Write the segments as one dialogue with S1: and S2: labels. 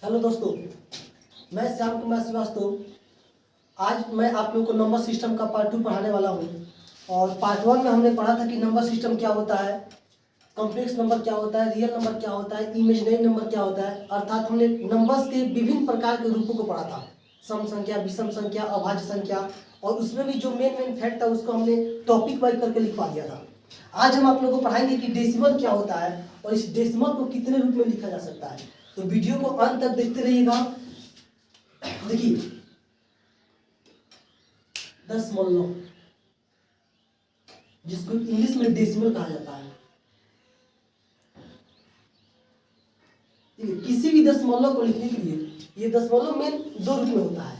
S1: Hello दोस्तों, मैं श्याम कुमार श्रीवास्तव। आज मैं आप लोगों को नंबर सिस्टम का पार्ट 2 पढ़ाने वाला हूं। और पार्ट 1 में हमने पढ़ा था कि नंबर सिस्टम क्या होता है, कॉम्प्लेक्स नंबर क्या होता है, रियल नंबर क्या होता है, इमेजिनरी नंबर क्या होता है। अर्थात हमने नंबर्स के विभिन्न प्रकार के रूपों को पढ़ा था, सम संख्या, विषम संख्या, अभाज्य संख्या। और उसमें भी जो मेन फैक्ट था उसको हमने टॉपिक वाइज करके लिखवा दिया था। आज हम आप लोगों को पढ़ाएंगे कि डेसिमल क्या होता है और इस डेसिमल को कितने रूप में लिखा जा सकता है। तो वीडियो को अंत तक देखते रहिएगा। देखिए, दशमलव, जिसको इंग्लिश में डेसिमल कहा जाता है। देखिए, किसी भी दशमलव को लिखने के लिए ये दशमलव में दो रूप में होता है।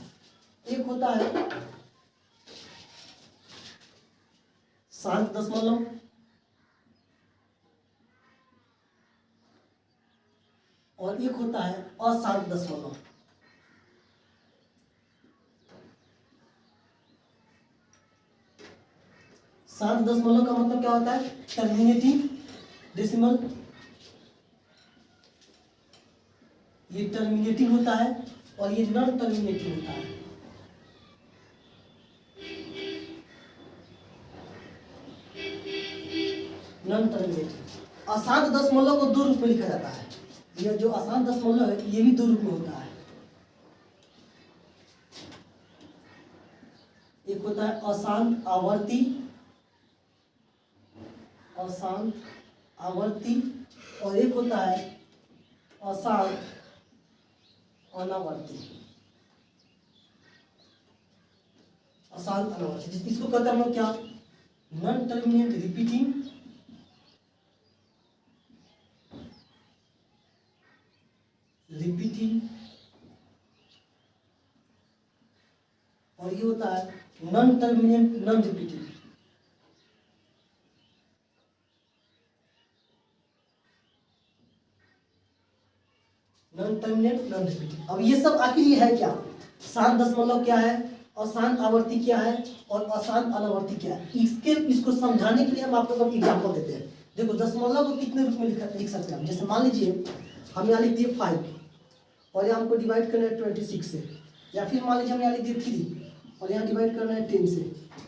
S1: एक होता है शांत दशमलव और एक होता है अशांत दशमलव। शांत दशमलव का मतलब क्या होता है? Terminating decimal. ये टर्मिनेटिंग होता है और ये नॉन टर्मिनेटिंग होता है। Non terminating. अशांत दशमलव को दो रूप में लिखा जाता है। यह जो अशांत दशमलव है ये भी दो रूप में होता है। एक होता है अशांत आवर्ती, अशांत आवर्ती, और एक होता है अशांत अनावर्ती। अशांत अनावर्ती, इसको कहते हैं हम लोग क्या? नॉन टर्मिनेट रिपीटिंग और ये होता है non terminate non repeating. Non terminate non repeating. अब ये सब आखिर ये है क्या? शांत दशमलव क्या है, अशांत आवर्ती क्या है और अशांत अनावर्ती क्या है। इसको समझाने के लिए हम आप लोगों को एग्जाम्पल देते हैं। देखो, दशमलव को कितने रूप में लिख सकते हैं हम। जैसे मान लीजिए हम यहाँ लिख दिए 5 और यहाँ हमको डिवाइड करना है 26 से, या फिर मान लीजिए हम यहाँ लिख दिए 3 और यहाँ डिवाइड करना है 10 से,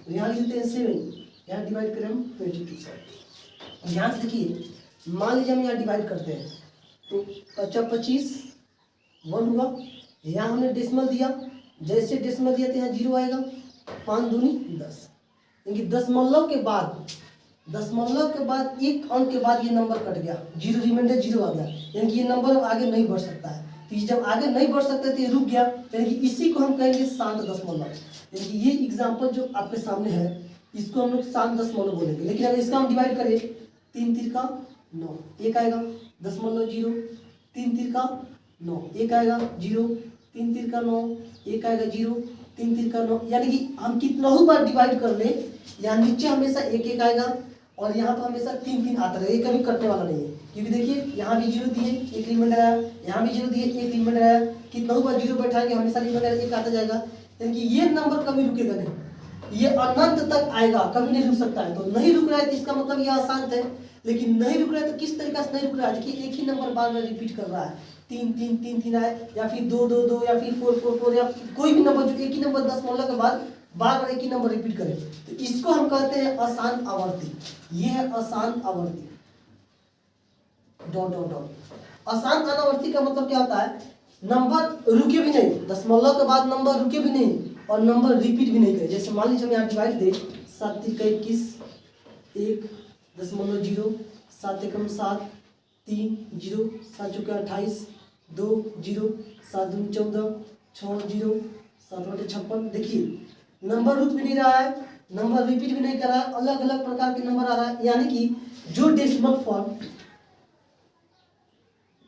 S1: और यहाँ लिख देते हैं 7, यहाँ डिवाइड करें हम 22 से। और यहाँ से देखिए, मान लीजिए हम यहाँ डिवाइड करते हैं तो 25 1 हुआ। यहाँ हमने डेसिमल दिया, जैसे डेसिमल दिया तो यहाँ 0 आएगा। 5 दूनी 10। क्योंकि दशमलव के बाद एक अंक के बाद ये नंबर कट गया, 0 रिमाइंडर 0 आ गया, यानी कि ये नंबर अब आगे नहीं बढ़ सकता है। तो जब आगे नहीं बढ़ सकता तो ये रुक गया, यानी कि इसी को हम कहेंगे शांत दशमलव। यानी कि ये एग्जाम्पल जो आपके सामने है इसको हम लोग शांत दशमलव बोलेंगे। लेकिन अगर इसका हम डिवाइड करें 3 3 का 9, एक आएगा 0.0, 3 3 का 9, एक आएगा 0, 3 3 का 9, एक आएगा 0, 3 3 का 9। यानी कि हम कितना ही बार डिवाइड कर ले, यहाँ नीचे हमेशा एक एक आएगा और यहाँ पर हमेशा 3 3 आता रहेगा, ये कभी कटने वाला नहीं है। क्योंकि देखिए, यहाँ भी 0 दिए, एक रिमाइंडर आया, यहाँ भी 0 दिए, एक रिमाइंडर आया। कितना ही बार 0 बैठाएंगे हमेशा रिमाइंडर एक आता जाएगा। यानी कि ये नंबर कभी रुकेगा नहीं, ये अनंत तक आएगा, कभी नहीं रुक सकता है। तो नहीं रुक रहा है तो इसका मतलब ये अशांत है। लेकिन नहीं रुक रहा है तो किस तरीके से नहीं रुक रहा है? देखिए, एक ही नंबर बार बार रिपीट कर रहा है। 3 3 3 3 आए, या फिर 2 2 2, या फिर 4 4 4, या कोई भी नंबर जो एक ही नंबर दशमलव के बाद बार बार एक ही नंबर रिपीट करे, तो इसको हम कहते हैं अशांत आवर्ती। ये है अशांत आवर्ती। Dot dot dot. अशांत अनावर्ती का मतलब क्या होता है? नंबर रुके भी नहीं, दशमलव के बाद नंबर रुके भी नहीं और नंबर रिपीट भी नहीं करे। जैसे मान लीजिए हम यहाँ डिवाइड दे 7 3 का 21, 1.0, 7 एकम 7, 3 0, 7 चौके 28, 2 0, 7 दूनी 14, 6 0, 7 बटे 56। देखिए, नंबर रुक भी नहीं रहा है, नंबर रिपीट भी नहीं कर रहा है, अलग अलग प्रकार के नंबर आ रहा है। यानी कि जो डेसिमल फॉर्म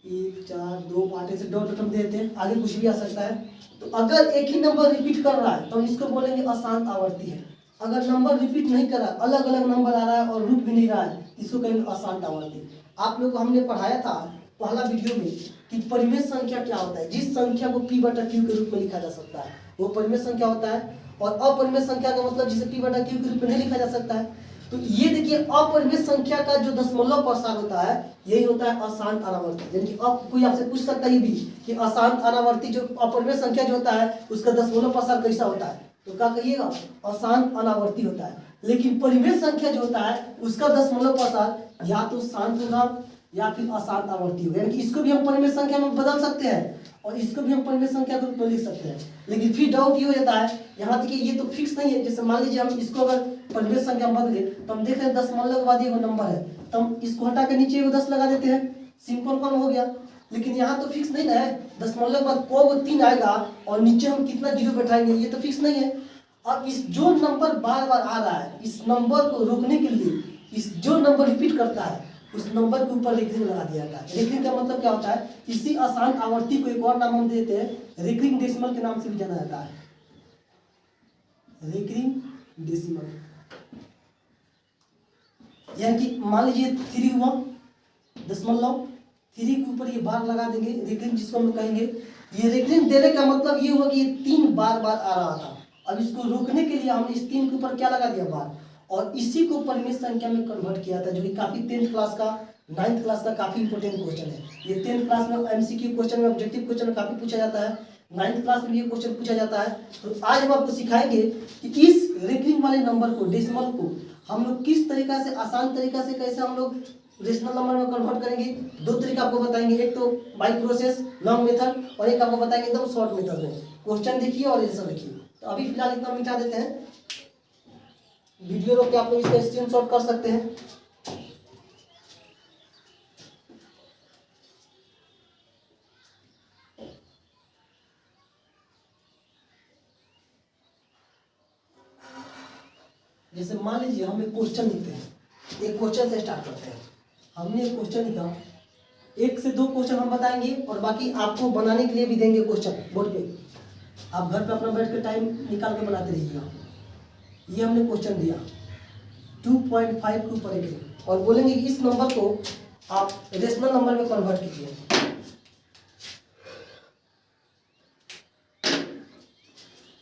S1: 1 4 2 आगे से डॉट हम देते हैं, आगे कुछ भी आ सकता है। तो अगर एक ही नंबर रिपीट कर रहा है तो हम इसको बोलेंगे अशांत आवर्ती है। अगर नंबर रिपीट नहीं कर रहा, अलग अलग नंबर आ रहा है और रुक भी नहीं रहा है, इसको कहेंगे अशांत आवर्ती। आप लोग को हमने पढ़ाया था पहला वीडियो में कि परिमेय संख्या क्या होता है। जिस संख्या को p/q के रूप में लिखा जा सकता है वो परिमेय संख्या होता है। और अपरिमेय संख्या का मतलब जिसे p/q के रूप में नहीं लिखा जा सकता है। तो ये देखिए अपरिमेय संख्या का जो दशमलव प्रसार होता है यही होता है अशांत अनावर्ती। यानी कि अब कोई आपसे पूछ सकता है ये भी कि अशांत अनावर्ती जो अपरिमेय संख्या जो होता है उसका दशमलव प्रसार कैसा होता है, तो क्या कहिएगा अशांत अनावर्ती होता है। लेकिन परिमेय संख्या जो होता है उसका दशमलव प्रसार या तो शांत होगा या फिर अशांत आवर्ती होगा। यानी कि इसको भी हम परिमेय संख्या में बदल सकते हैं और इसको भी हम परिमेय संख्या के रूप में लिख सकते हैं। लेकिन फिर डाउट ये हो जाता है यहाँ तक कि ये तो फिक्स नहीं है। जैसे मान लीजिए हम इसको अगर परिमेय संख्या में बदले तो हम देख रहे हैं दशमलव के बाद ये नंबर है, तो हम इसको हटा के नीचे 10 लगा देते हैं, सिंपल काम हो गया। लेकिन यहाँ तो फिक्स नहीं ना है, दशमलव के बाद को 3 आएगा और नीचे हम कितना जीरो बैठाएंगे ये तो फिक्स नहीं है। अब इस जो नंबर बार बार आ रहा है इस नंबर को रोकने के लिए इस जो नंबर रिपीट करता है उस नंबर के ऊपर रेखरिंग लगा दिया जाता है। रेखरिंग का मतलब क्या होता है, इसी अशांत आवर्ती को एक और नाम हम देते हैं रेखरिंग डेसिमल के नाम से भी जाना जाता है, रेखरिंग डेसिमल। यानी कि मान लीजिए 3 हुआ, दशमलव 3 के ऊपर ये बार लगा देंगे रेखरिंग जिसको हम कहेंगे। ये रेखरिंग देने का मतलब ये हुआ कि ये 3 बार बार आ रहा था, अब इसको रोकने के लिए हमने इस 3 के ऊपर क्या लगा दिया बार, और इसी को परिमेय संख्या में कन्वर्ट किया था, जो कि काफी 10th क्लास का 9th क्लास का काफी इंपॉर्टेंट क्वेश्चन है। ये 10th क्लास में एमसीक्यू क्वेश्चन में ऑब्जेक्टिव क्वेश्चन में काफी पूछा जाता है, 9th क्लास में ये क्वेश्चन पूछा जाता है। तो आज हम आपको सिखाएंगे कि इस रेखरिंग वाले नंबर को डेसिमल को हम लोग किस तरीका से आसान तरीका से कैसे हम लोग रेशनल नंबर में कन्वर्ट करेंगे। 2 तरीका आपको बताएंगे, एक तो बाय प्रोसेस लॉन्ग मेथड और एक आपको बताएंगे एकदम शॉर्ट मेथड में। क्वेश्चन देखिए और आंसर लिखिए। तो अभी फिलहाल इतना मिटा देते हैं, वीडियो रोक के आप लोग इसका स्क्रीनशॉट कर सकते हैं। जैसे मान लीजिए हम एक क्वेश्चन लिखते हैं, एक क्वेश्चन से स्टार्ट करते हैं। हमने एक क्वेश्चन लिखा, 1 से 2 क्वेश्चन हम बताएंगे और बाकी आपको बनाने के लिए भी देंगे क्वेश्चन बोर्ड पे, आप घर पे अपना बैठ के टाइम निकाल के बनाते रहिएगा। ये हमने क्वेश्चन दिया 2.5 के ऊपर एक और बोलेंगे कि इस नंबर को आप रेशनल नंबर में कन्वर्ट कीजिए।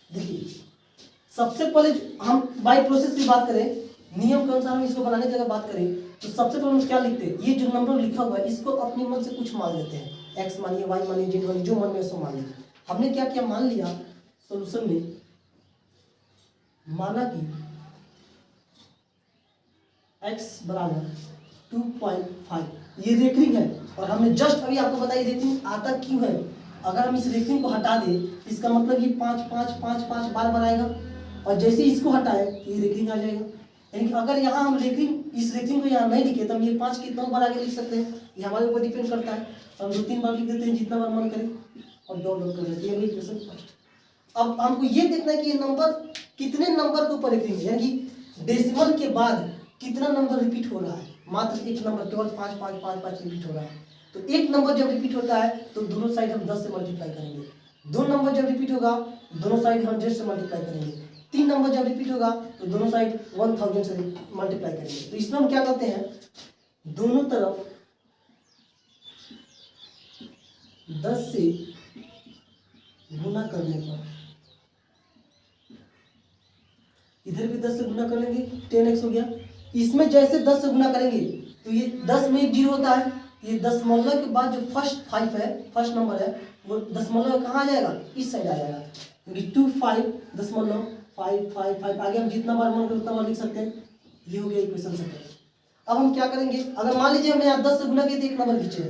S1: देखिए सबसे पहले हम बाय प्रोसेस की बात करें, नियम के अनुसार हम इसको बनाने की अगर बात करें तो सबसे पहले हम क्या लिखते हैं, ये जो नंबर लिखा हुआ है इसको अपने मन से कुछ मान लेते हैं, x मानिए y मानिए z मानिए जो मन में सो मान लीजिए। हमने क्या किया, मान लिया सोल्यूशन में माना कि x बराबर 2.5 ये रेखरिंग है और हमने जस्ट अभी आपको बताया रेखरिंग आता क्यों है। अगर हम इस रेखरिंग को हटा दें इसका मतलब ये 5 5 5 5 बार बार आएगा और जैसे ही इसको हटाए ये रेखरिंग आ जाएगा। यानी कि अगर यहाँ हम रेखरिंग इस रेखरिंग को यहाँ नहीं लिखे तो हम ये 5 कितना बार आगे लिख सकते हैं, ये हमारे ऊपर डिपेंड करता है। हम 2-3 बार लिख देते हैं जितना बार मन करे और डॉट डॉट कर देते हैं इक्वेशन फर्स्ट। अब हमको ये देखना है कि ये नंबर कितने नंबर के ऊपर रेखरिंग है, यानी कि डेसिमल के बाद कितना नंबर रिपीट हो रहा है, मात्र एक नंबर केवल 5 5 5 5 रिपीट हो रहा है। तो एक नंबर जब रिपीट होता है तो दोनों साइड हम 10 से मल्टीप्लाई करेंगे, 2 नंबर जब रिपीट होगा दोनों साइड 100 से मल्टीप्लाई करेंगे, 3 नंबर जब रिपीट होगा तो दोनों साइड 1000 से मल्टीप्लाई करेंगे। तो इसमें हम क्या करते हैं, दोनों तरफ 10 से गुना करने पर, इधर भी 10 से गुना कर लेंगे 10x हो गया। इसमें जैसे 10 से गुना करेंगे तो ये 10 में 1 जीरो होता है, ये दशमलव के बाद जो फर्स्ट 5 है, फर्स्ट नंबर है वो दशमलव कहाँ आ जाएगा, इस साइड आ जाएगा, क्योंकि 2.5 आगे हम जितना बार मन करें उतना बार लिख सकते हैं। ये हो गया इक्वेशन सेकंड। अब हम क्या करेंगे, अगर मान लीजिए हमने यहाँ 10 से गुना किए तो एक नंबर खींचे,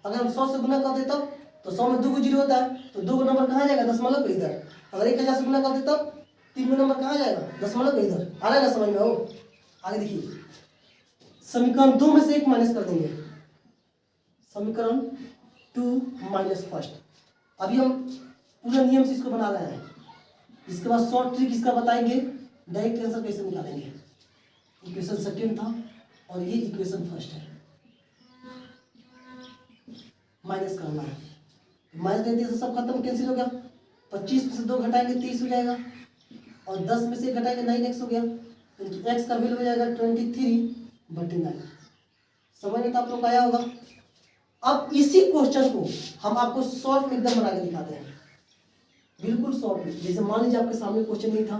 S1: अगर हम 100 से गुना कर दे तब तो 100 में 2 जीरो होता है तो 2 नंबर कहाँ जाएगा, दशमलव पे इधर। अगर 1000 से गुना कर दे तब 3 नंबर कहाँ जाएगा, दशमलव पे इधर। आ रहा है ना समझ में हो। आगे देखिए समीकरण 2 में से 1 माइनस कर देंगे, समीकरण 2 माइनस फर्स्ट। अभी हम पूरा नियम से इसको बना रहे हैं, इसके बाद शॉर्ट ट्रिक इसका बताएंगे, डायरेक्ट आंसर कैसे निकालेंगे। इक्वेशन सेकंड था और ये इक्वेशन फर्स्ट है, माइनस करना है, माइनस करते से सब खत्म कैंसिल हो गया, 25 में से 2 घटाएंगे 23 हो जाएगा और 10 में से घटाएंगे 9x हो गया, x का वैल्यू हो जाएगा 23/9। समझ में तो आप लोग आया होगा। अब इसी क्वेश्चन को हम आपको शॉर्ट में एकदम बना के दिखाते हैं, बिल्कुल शॉर्ट में। जैसे मान लीजिए आपके सामने क्वेश्चन नहीं था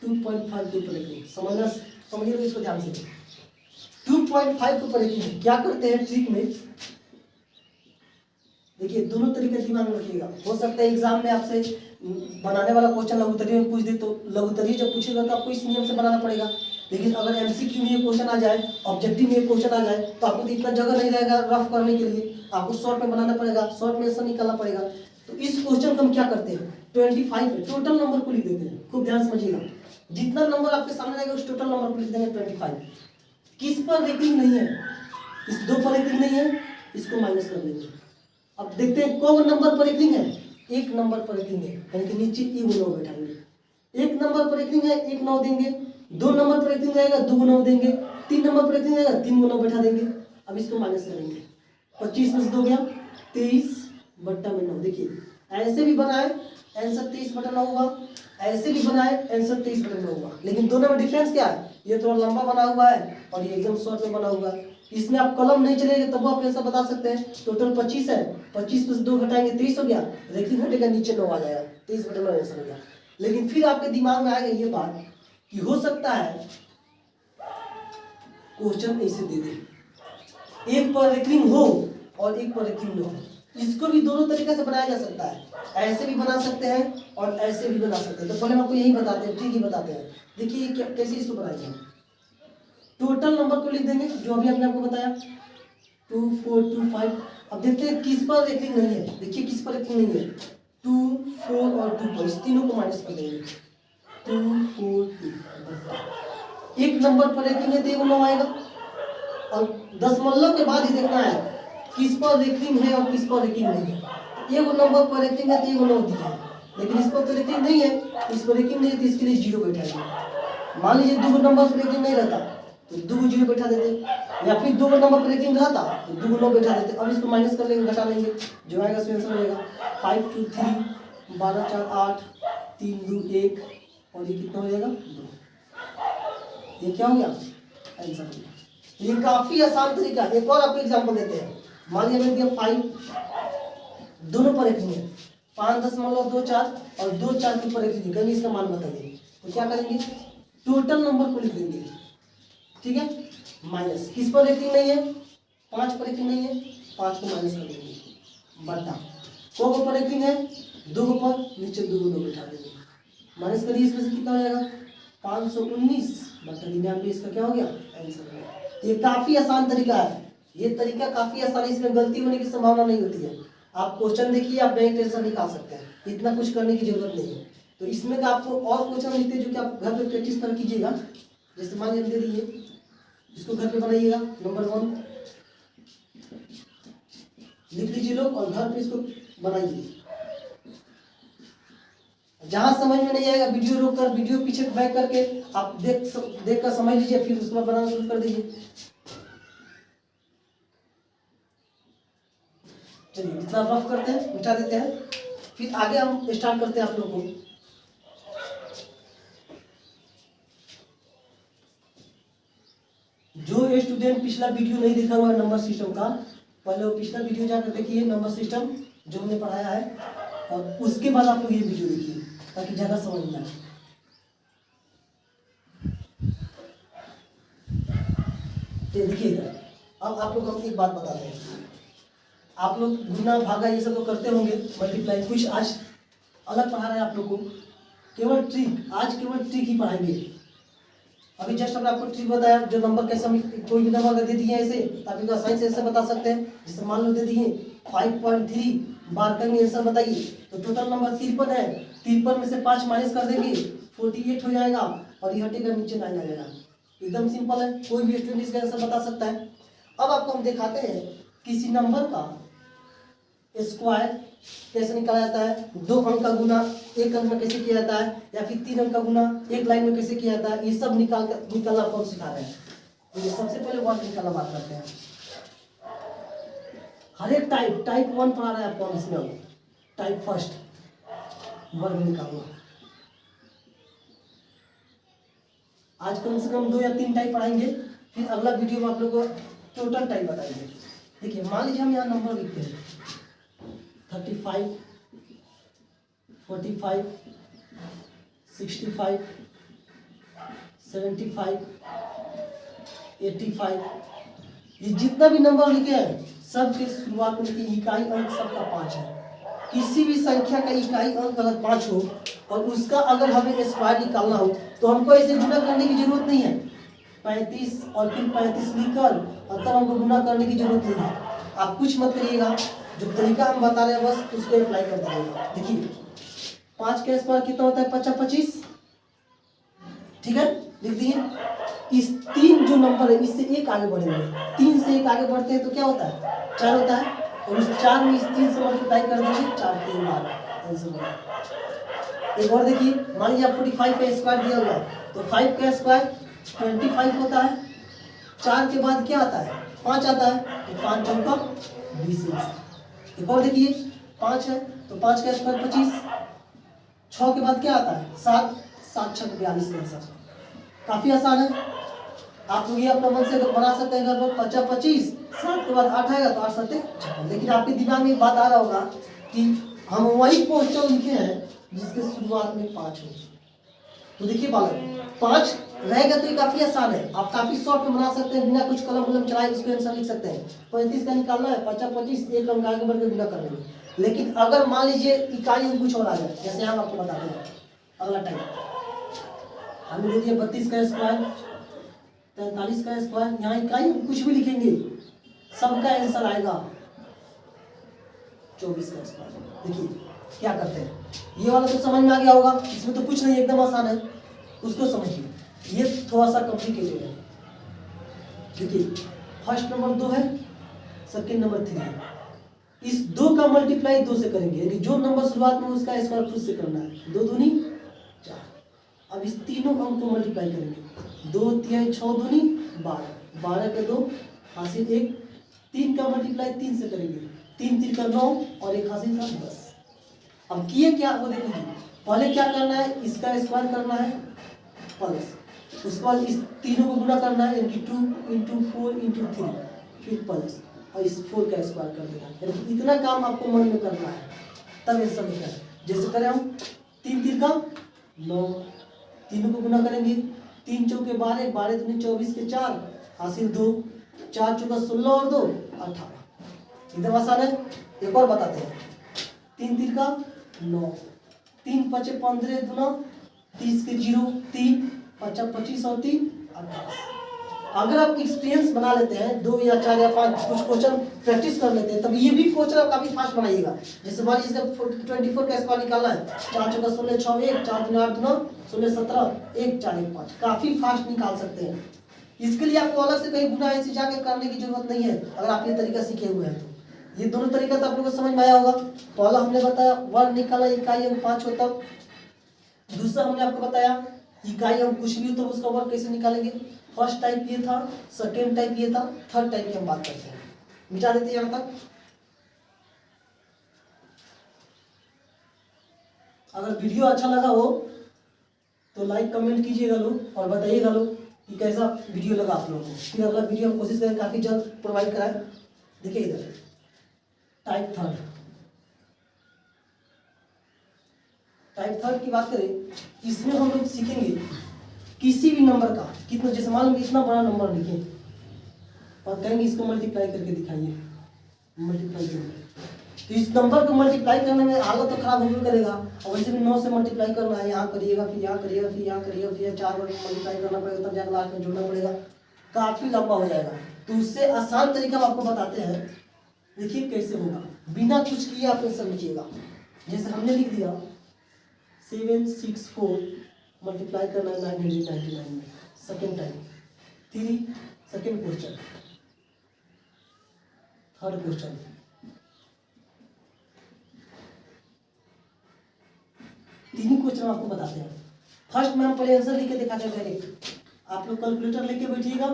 S1: 2.5 समझना समझिए तो इसको ध्यान से। 2.5 को पढ़ेंगे क्या करते हैं ट्रिक में, देखिए दोनों तरीके दिमाग में रखिएगा। हो सकता है एग्जाम में आपसे बनाने वाला क्वेश्चन लघुत्तरी में पूछ दे, तो लघुत्तरी जब पूछेगा तो आपको इस नियम से बनाना पड़ेगा। लेकिन अगर एमसीक्यू में ये क्वेश्चन आ जाए, ऑब्जेक्टिव में ये क्वेश्चन आ जाए, तो आपको तो इतना जगह नहीं रहेगा रफ करने के लिए, आपको शॉर्ट में बनाना पड़ेगा, शॉर्ट में आंसर निकालना पड़ेगा। तो इस क्वेश्चन को हम क्या करते हैं, 25 है, टोटल नंबर को लिख देते हैं। खूब ध्यान समझिएगा, जितना नंबर आपके सामने रहेगा उस टोटल नंबर को लिख देंगे 25। किस पर रेटिंग नहीं है, इस 2 पर रेटिंग नहीं है, इसको माइनस कर देंगे। अब देखते हैं कौन नंबर पर रेटिंग है, 1 नंबर पर रेटिंग है, यानी कि नीचे 1 9 बैठाएंगे। 1 नंबर पर रेटिंग है 1 9 देंगे, 2 नंबर पर रेटिंग रहेगा 2 9 देंगे, 3 नंबर पर रेटिंग रहेगा 3 9 बैठा देंगे। अब इसको माइनस करेंगे, 25 में से 2 गया 23/9। देखिए ऐसे भी बनाए आंसर 23/9 होगा, ऐसे भी बनाए आंसर 23/9 होगा, लेकिन दोनों में डिफरेंस क्या है, ये थोड़ा लंबा बना हुआ है और ये एकदम शॉर्ट में बना हुआ है। इसमें आप कलम नहीं चलेंगे तब आप आंसर बता सकते हैं। टोटल 25 है, 25 में से 2 घटाएंगे 23 हो गया, रेटिंग घटेगा नीचे 9 आ जाएगा, 23/9 आंसर हो गया। लेकिन फिर आपके दिमाग में आएगा ये बात कि हो सकता है क्वेश्चन ऐसे दे दे, 1 पर रेटिंग हो और 1 पर रेटिंग न हो। इसको भी दोनों तरीके से बनाया जा सकता है, ऐसे भी बना सकते हैं और ऐसे भी बना सकते हैं। तो पहले हम आपको यही बताते हैं, ठीक ही बताते हैं। देखिए कैसे इसको बनाएंगे, टोटल नंबर को लिख देंगे जो अभी हमने आपको बताया 2 4 2 5। अब देखते हैं किस पर रेटिंग नहीं है, देखिए किस पर रेटिंग नहीं है, 2 4 और 2 पर, इस तीनों को माइनस कर देंगे, 2 4 2। 1 नंबर पर रेटिंग है तो 1 9 आएगा, और दशमलव के बाद ही देखना है किस पर रेटिंग है और किस पर रेटिंग नहीं है। 1 नंबर पर रेटिंग है तो 1 9 दिया है, लेकिन इस पर तो रेटिंग नहीं है, इस पर रेटिंग नहीं है तो इसके लिए 0 बैठाएंगे। मान लीजिए 2 नंबर पर रेटिंग नहीं रहता तो 2 0 बैठा देते, या फिर 2 नंबर पर रेटिंग रहता तो 2 9 बैठा देते। अब इसको माइनस कर लेंगे, घटा लेंगे, जो आएगा उसमें आंसर रहेगा 5 2 3 12 4 8 3 2 1, और ये कितना हो जाएगा 2। ये क्या हो गया, आंसर हो गया। ये काफी आसान तरीका। एक और आपको एग्जांपल देते हैं, मान लीजिए मैंने दिया 5, दोनों पर रेटिंग है 5.24 और 2 4 के ऊपर रेटिंग है, इसका मान बताइए। तो क्या करेंगे, टोटल नंबर को लिख देंगे, ठीक है, माइनस किस पर रेटिंग नहीं है, 5 पर रेटिंग नहीं है, 5 को माइनस कर देंगे, बटा को पर रेटिंग है 2 पर, नीचे 2 9 बैठा देंगे, माइनस करिए, इसमें से कितना हो जाएगा 519/99। इसका क्या हो गया, आंसर हो गया। ये काफी आसान तरीका है, ये तरीका काफी आसान है, इसमें गलती होने की संभावना नहीं होती है। आप क्वेश्चन देखिए, आप डायरेक्ट आंसर निकाल सकते हैं, इतना कुछ करने की जरूरत नहीं है। तो इसमें का आपको और क्वेश्चन लिखते हैं जो कि आप घर पे प्रैक्टिस कर कीजिएगा। जैसे मान लीजिए दे दीजिए, इसको घर पे बनाइएगा, नंबर 1 लिख लीजिए लोग और घर पे इसको बनाइए। जहां समझ में नहीं आएगा वीडियो रोक कर, वीडियो पीछे बैक करके आप देख कर समझ लीजिए, फिर उसके बाद बनाना शुरू कर दीजिए। चलिए इतना रफ करते हैं, मिटा देते हैं, फिर आगे हम स्टार्ट करते हैं आप लोगों को। जो स्टूडेंट पिछला वीडियो नहीं देखा हुआ है नंबर सिस्टम का, पहले वो पिछला वीडियो जाकर देखिए नंबर सिस्टम जो हमने पढ़ाया है, और उसके बाद आप लोग ये वीडियो देखिए ताकि ज्यादा समझ में आए। देखिएगा, अब आप लोग हम एक बात बताते हैं, आप लोग गुना भागा ये सब तो करते होंगे, मल्टीप्लाई कुछ आज अलग पढ़ा रहे हैं आप लोग को, केवल ट्रिक, आज केवल ट्रिक ही पढ़ाएंगे। अभी जस्ट हमने आपको ट्रिक बताया, जो नंबर कैसे हम कोई भी नंबर दे दिए ऐसे, आप इनका आसानी से ऐसे बता सकते हैं। जैसे मान लो दे दिए 5.3 बार करेंगे आंसर बताइए, तो टोटल नंबर 53 है, 53 में से 5 माइनस कर देंगे 48 हो जाएगा, और ये हटेगा नीचे 9 आ जाएगा। एकदम सिंपल है, कोई भी स्टूडेंट इसका आंसर बता सकता है। अब आपको हम दिखाते हैं किसी नंबर का स्क्वायर कैसे निकाला जाता है, 2 अंक का गुना 1 अंक में कैसे किया जाता है, या फिर 3 अंक का गुना 1 लाइन में कैसे किया जाता है, ये सब निकालना आपको सिखा रहे हैं। तो सबसे पहले वर्ग निकालना बात करते हैं। हर एक टाइप 1 पढ़ा रहे हैं आपको हम इसमें, टाइप फर्स्ट वर्ग निकालना। आज कम से कम 2 या 3 टाइप पढ़ाएंगे, फिर अगला वीडियो में आप लोग को टोटल टाइप बताएंगे। देखिए मान लीजिए हम यहाँ नंबर लिखते हैं 35 45 65 75, 85, ये जितना भी नंबर लिखे हैं सबके शुरुआत में लिखिए इकाई अंक सबका 5 है। किसी भी संख्या का इकाई अंक अगर 5 हो और उसका अगर हमें स्क्वायर निकालना हो तो हमको ऐसे गुना करने की जरूरत नहीं है। 35 और फिर 35 लिखकर और तब हमको गुना करने की जरूरत नहीं है। आप कुछ मत करिएगा, जो तरीका हम बता रहे हैं बस उसको अप्लाई करते रहिएगा। देखिए 5 का स्क्वायर कितना होता है? 25। ठीक है, लिख दिए। इस 3 जो नंबर है इससे एक आगे बढ़ेंगे, 3 से एक आगे बढ़ते हैं तो क्या होता है? 4 होता है। और उस 4 में इस 3 से मल्टीप्लाई कर देंगे, 4 3 12 आंसर बना। एक और देखिए, मान लीजिए आप 45 का स्क्वायर दिया हुआ तो 5 का स्क्वायर 25 होता है। 4 के बाद क्या आता है? 5 आता है, तो 5 चौका 20 आंसर। एक और देखिए 5 है तो 5 का स्क्वायर 25। 6 के बाद क्या आता है? 7, 7 6 42 आंसर। काफी आसान है, आप लोग ये अपना मन से बना सकते हैं। अगर 50 25 7 के बाद 8 आएगा तो 8 7 56। लेकिन आपके दिमाग में एक बात आ रहा होगा कि हम वही क्वेश्चन लिखे हैं जिसके शुरुआत में 5 हो। तो देखिए बालक 5 रहेगा तो ये काफी आसान है, आप काफी शॉर्ट में बना सकते हैं, बिना कुछ कलम वलम चलाए उसको आंसर लिख सकते हैं। 35 का निकालना है, 50 25 एक अंक आगे बढ़कर गुना कर लेंगे। लेकिन अगर मान लीजिए इकाई में कुछ और आ जाए, जैसे हम आपको बताते हैं अगला टाइम हमने दे दिया 32 का स्क्वायर, 43 का स्क्वायर, यहाँ इकाई कुछ भी लिखेंगे सबका आंसर आएगा 24 का स्क्वायर। देखिए क्या करते हैं, ये वाला तो समझ में आ गया होगा, इसमें तो कुछ नहीं, एकदम आसान है, उसको समझिए। ये थोड़ा सा कॉम्प्लिकेटेड है। देखिए फर्स्ट नंबर 2 है, सेकंड नंबर 3 है। इस 2 का मल्टीप्लाई 2 से करेंगे, यानी जो नंबर शुरुआत में उसका स्क्वायर खुद से करना है। 2 दूनी 4। अब इस तीनों अंक को मल्टीप्लाई करेंगे, 2 3 6 दूनी 12, 12 के 2 हासिल 1। 3 का मल्टीप्लाई 3 से करेंगे, 3 3 का 9 और 1 हासिल का 10। अब किए क्या वो देख लीजिए, पहले क्या करना है, इसका स्क्वायर करना है प्लस, उसके बाद इस तीनों को गुना करना है, यानी 2 × 4 × 3 फिर प्लस, और इस 4 का स्क्वायर कर देना है। यानी इतना काम आपको मन में करना है, तब आंसर लिखना है। जैसे करें हम 3 3 का 9, तीनों को गुना करेंगे, 3 चौके 12, 12 दूनी 24 के 4 हासिल 2, 4 चौका 16 और 2 18। एकदम आसान है। एक और बताते हैं, 3 3 का 9, 3 5 15 दूना 30 के 0 3 5 25 और 3 28। अगर आप एक्सपीरियंस बना लेते हैं 2 या 4 या 5 कुछ क्वेश्चन प्रैक्टिस कर लेते हैं, तब ये भी क्वेश्चन आप काफी फास्ट बनाइएगा। जैसे मान लीजिए इसका 24 का स्क्वायर निकालना है, 4 चौका 16 6 1 4 दूना 8 दूना 16 17 1 4 1 5, काफी फास्ट निकाल सकते हैं। इसके लिए आपको अलग से कहीं गुना ऐसे जाके करने की जरूरत नहीं है, अगर आप ये तरीका सीखे हुए हैं तो। ये दोनों तरीका तो आप लोगों को समझ में आया होगा। पहला हमने बताया वर्ग निकाला, इकाई अंक 5 होता। दूसरा हमने आपको बताया इकाई अंक कुछ भी हो तो उसका वर्ग कैसे निकालेंगे। फर्स्ट टाइप ये था, सेकेंड टाइप ये था, थर्ड टाइप की हम बात करते हैं। मिटा देते हैं यहाँ तक। अगर वीडियो अच्छा लगा हो तो लाइक कमेंट कीजिएगा लोग और बताइएगा लोग कि कैसा वीडियो लगा आप लोगों को। फिर अगला वीडियो हम कोशिश करें काफ़ी जल्द प्रोवाइड कराएं। देखिए इधर टाइप थर्ड की बात करें, इसमें हम लोग सीखेंगे किसी भी नंबर का कितना, जैसे मान लो इतना बड़ा नंबर लिखें और कहेंगे इसको मल्टीप्लाई करके दिखाइए, मल्टीप्लाई करेंगे तो इस नंबर को मल्टीप्लाई करने में हालत तो खराब होकर करेगा। और वैसे भी 9 से मल्टीप्लाई करना है, यहाँ करिएगा फिर यहाँ करिएगा फिर यहाँ करिएगा फिर 4 बार मल्टीप्लाई करना पड़ेगा, तब जाकर लास्ट में जोड़ना पड़ेगा, काफ़ी लंबा हो जाएगा। तो उससे आसान तरीका हम आपको बताते हैं, देखिए कैसे होगा। बिना कुछ किए आप आंसर लिखिएगा। जैसे हमने लिख दिया 764 मल्टीप्लाई करना है 999 में, second time 3 second question, third question, तीन क्वेश्चन आपको बताते हैं। फर्स्ट में हम पहले आंसर लिख के दिखाते हैं डायरेक्ट। आप लोग कैलकुलेटर लेके बैठिएगा,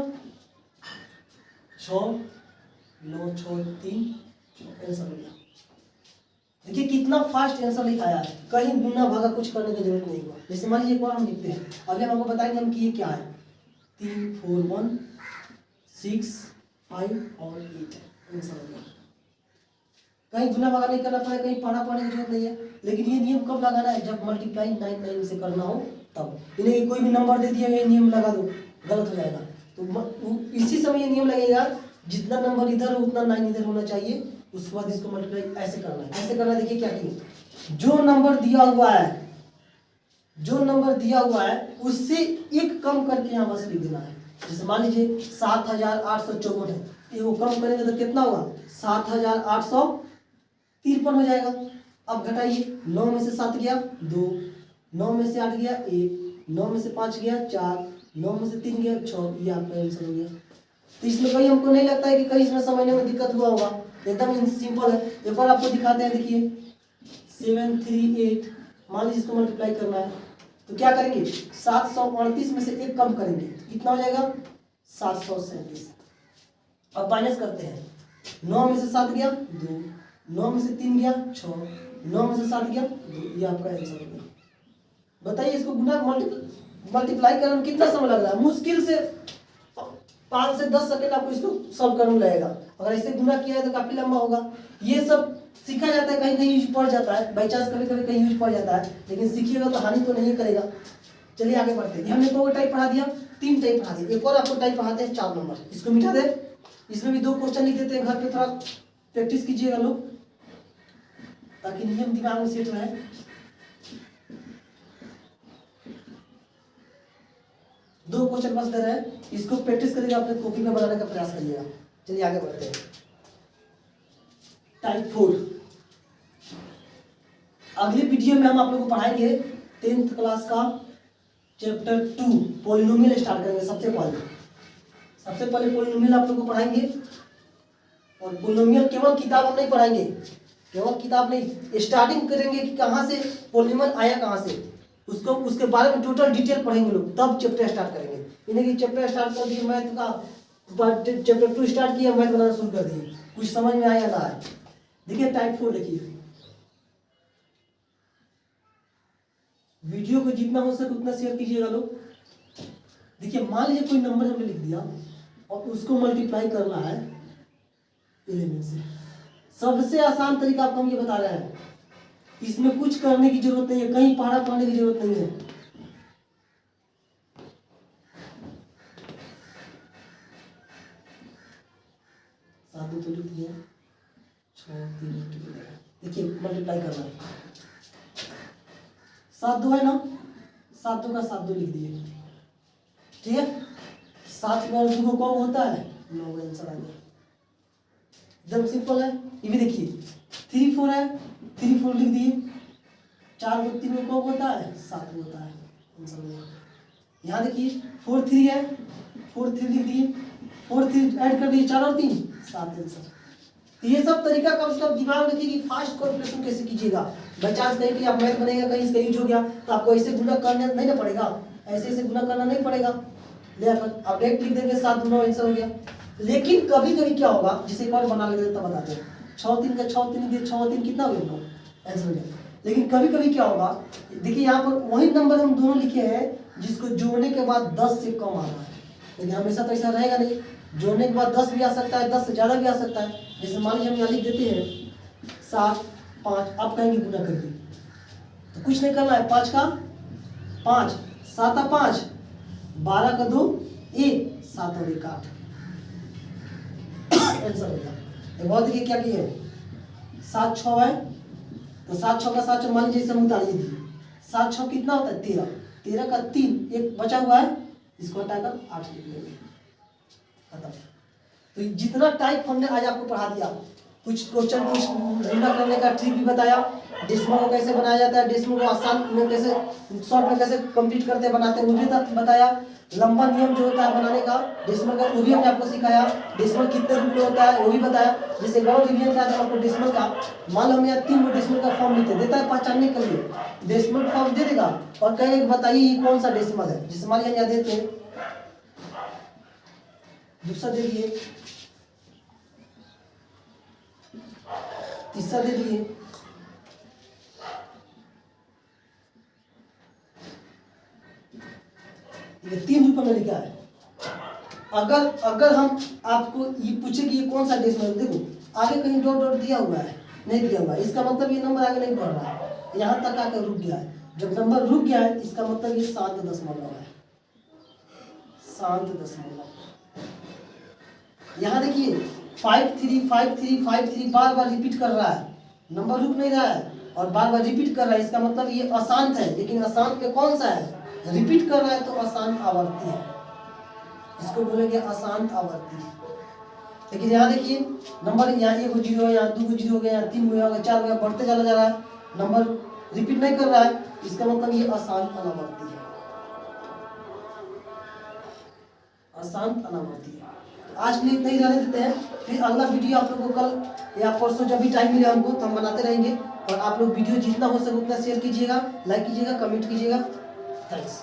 S1: 6 9 6 3 आंसर हो गया। देखिए कितना फास्ट आंसर लिखाया है, कहीं गुना भागा कुछ करने की जरूरत नहीं हुआ। जैसे मान लीजिए एक और हम लिखते हैं, अभी हम आपको बताएंगे हम कि ये क्या है। 3 4 1 6 5 और 8 आंसर हो गया। कहीं गुना भागा नहीं करना पड़ेगा, कहीं पढ़ा पढ़ने की जरूरत नहीं है। लेकिन ये नियम कब लगाना है, जब मल्टीप्लाई 9 9 से करना हो तब इन्हें कि कोई भी नंबर दे दिया ये नियम लगा दो, गलत हो जाएगा। तो इसी समय ये नियम लगेगा, जितना नंबर इधर हो उतना 9 इधर होना चाहिए। उसके बाद इसको मल्टीप्लाई ऐसे करना है। ऐसे करना, देखिए क्या करिए, जो नंबर दिया हुआ है, जो नंबर दिया हुआ है उससे एक कम करके यहाँ बस लिख देना है। जैसे मान लीजिए 7854 है, ये वो कम करेंगे तो कितना होगा, 7853 हो जाएगा। अब घटाइए, 9 में से 7 गया 2, 9 में से 8 गया 1, 9 में से 5 गया 4, 9 में से 3 गया 6, ये आपका आंसर हो गया। तो इसमें कहीं हमको नहीं लगता है कि कहीं इसमें समझने में दिक्कत हुआ होगा, एकदम सिंपल है। एक बार आपको दिखाते हैं, देखिए 738, मान लीजिए इसको मल्टीप्लाई करना है तो क्या करेंगे, 738 में से एक कम करेंगे, कितना हो जाएगा 737। अब माइनस करते हैं, 9 में से 7 गया 2, 9 में से 3 गया 6, 9 में से 7 गया 2, ये आपका आंसर हो गया। बताइए इसको गुना मल्टीप्लाई करने में कितना समय लग रहा है, मुश्किल से 5 से 10 सेकंड आपको इसको सॉल्व करने लगेगा। अगर इसे गुना किया है तो काफी लंबा होगा। ये सब सीखा जाता है, कहीं कहीं यूज पड़ जाता है, बाई चांस कभी कभी कहीं यूज पड़ जाता है, लेकिन सीखिएगा तो हानि तो नहीं करेगा। चलिए आगे बढ़ते हैं। हमने दो टाइप पढ़ा दिया, 3 टाइप पढ़ा दिया, एक और आपको टाइप पढ़ाते हैं 4 नंबर। इसको मिटा दे, इसमें भी 2 क्वेश्चन लिख देते हैं, घर पे थोड़ा प्रैक्टिस कीजिएगा लोग, ताकि नियम दिमाग में सेट रहे। दो क्वेश्चन बस दे रहे हैं, इसको प्रैक्टिस करिएगा, अपने कॉपी में बनाने का प्रयास करिएगा। चलिए आगे बढ़ते हैं। टाइप 4, अगले वीडियो में हम आप लोगों को पढ़ाएंगे 10th क्लास का चैप्टर 2 पॉलिनोमियल स्टार्ट करेंगे। सबसे पहले पॉलिनोमियल आप लोगों को पढ़ाएंगे। और पॉलिनोमियल केवल किताब हम नहीं पढ़ाएंगे, केवल किताब नहीं, स्टार्टिंग करेंगे कि कहाँ से पॉलिनोमियल आया, कहाँ से, उसको उसके बारे में टोटल डिटेल पढ़ेंगे लोग, तब चैप्टर स्टार्ट करेंगे। इन्हें कि चैप्टर स्टार्ट कर दिए, मैथ का चैप्टर 2 स्टार्ट किया, मैथ बनाना शुरू कर दिए, कुछ समझ में आया ना आए। देखिए टाइप 4 देखिए, वीडियो को जितना हो सके उतना शेयर कीजिएगा लोग। देखिए मान लीजिए कोई नंबर हमने लिख दिया और उसको मल्टीप्लाई करना है 11 से। सबसे आसान तरीका आपको हम ये बता रहे हैं, इसमें कुछ करने की जरूरत नहीं है, कहीं पढ़ा पढ़ने की जरूरत नहीं है। सात तो लिख दिया, 6 3 देखिए मल्टीप्लाई करना है, 7 2 है ना, 7 2 का 7 2 लिख दिए, ठीक है। 7 बार 2 को कौन होता है 9, आंसर आ गया, एकदम सिंपल है। ये भी देखिए 3 4 है, 3 4 लिख दिए, 4 को 3 को कौन होता है 7 होता है, आंसर हो गया। यहाँ देखिए 4 3 है, 4 3 लिख दिए, 4 3 ऐड कर दिए, 4 और 3 7 आंसर। तो ये सब तरीका कम से कम दिमाग में रखिए कि फास्ट कैलकुलेशन कैसे कीजिएगा। बाई चांस कहीं कि आप मैथ बनेगा, कहीं इसका यूज हो गया तो आपको ऐसे गुना करना नहीं ना पड़ेगा, ऐसे गुना करना नहीं पड़ेगा, ले आकर आप डायरेक्ट लिख देंगे 7 9 आंसर हो गया। लेकिन कभी कभी क्या होगा, जिसे एक और बना लेते तब बताते हैं, 6 3 का 6 3 दिए, 6 3 कितना हो गया 9 आंसर हो गया। लेकिन कभी कभी क्या होगा, देखिए यहाँ पर वही नंबर हम दोनों लिखे हैं जिसको जोड़ने के बाद 10 से कम आ रहा है, लेकिन हमेशा तो ऐसा रहेगा नहीं, जोड़ने के बाद 10 भी आ सकता है, 10 से ज़्यादा भी आ सकता है। जैसे मान लीजिए हम यहाँ लिख देते हैं 7 5, आप कहेंगे गुना करिए, तो कुछ नहीं करना है, 5 का 5, 7 का 5, 12 का 2 1, 7 और 1 8 आंसर हो गया। एक बात देखिए क्या किए, 7 6 है तो 7 6 का 7 मान लीजिए हम उतारिए दिए, 7 6 कितना होता है 13, 13 का 3 एक बचा हुआ है, इसको हटाकर 8 लिख लेंगे, खत्म। तो जितना टाइप हमने आज आपको पढ़ा दिया, कुछ क्वेश्चन कुछ गुना करने का ट्रिक भी बताया, डेसिमल को कैसे बनाया जाता है, डेसिमल को आसान में कैसे शॉर्ट में कैसे कंप्लीट करते बनाते हैं वो भी बताया, लंबा नियम जो होता है बनाने का डेसिमल का वो भी हमने आपको सिखाया, डेसिमल कितने रूप में होता है वो भी बताया। जैसे गौरव रिवीजन का आपको डेसिमल का मान लो हम यहाँ 3 डेसिमल का फॉर्म लिखते देता है पहचानने के लिए, डेसिमल फॉर्म दे देगा और कहेगा बताइए ये कौन सा डेसिमल है। जैसे मान लिया यहाँ देते हैं, दूसरा दे दिए, तीसरा दे दिए, ये 3 रूप में लिखा है। अगर हम आपको ये पूछे कि ये कौन सा डेसिमल है, देखो आगे कहीं डॉट डॉट दिया हुआ है, नहीं दिया हुआ है, इसका मतलब ये नंबर आगे नहीं बढ़ रहा है, यहाँ तक आकर रुक गया है। जब नंबर रुक गया है इसका मतलब ये शांत दशमलव है, शांत दशमलव। यहाँ देखिए 535353 बार बार रिपीट कर रहा है, नंबर रुक नहीं रहा है और बार बार रिपीट कर रहा है, इसका मतलब ये अशांत है। लेकिन अशांत में कौन सा है, रिपीट कर रहा है तो अशांत आवर्ती है, इसको बोलेंगे अशांत आवर्ती। लेकिन यहाँ देखिए नंबर यहाँ 1 जीरो है, यहाँ 2 जीरो हो गया, यहाँ 3 हो गया, 4 हो गया, बढ़ते चला जा रहा है, नंबर रिपीट नहीं कर रहा है, इसका मतलब ये अशांत अनावर्ती है, अशांत अनावर्ती है। तो आज के लिए इतना ही रहने देते हैं, फिर अगला वीडियो आप लोगों को कल या परसों जब भी टाइम मिले हमको तो हम बनाते रहेंगे। और आप लोग वीडियो जितना हो सके उतना शेयर कीजिएगा, लाइक कीजिएगा, कमेंट कीजिएगा। थैंक्स।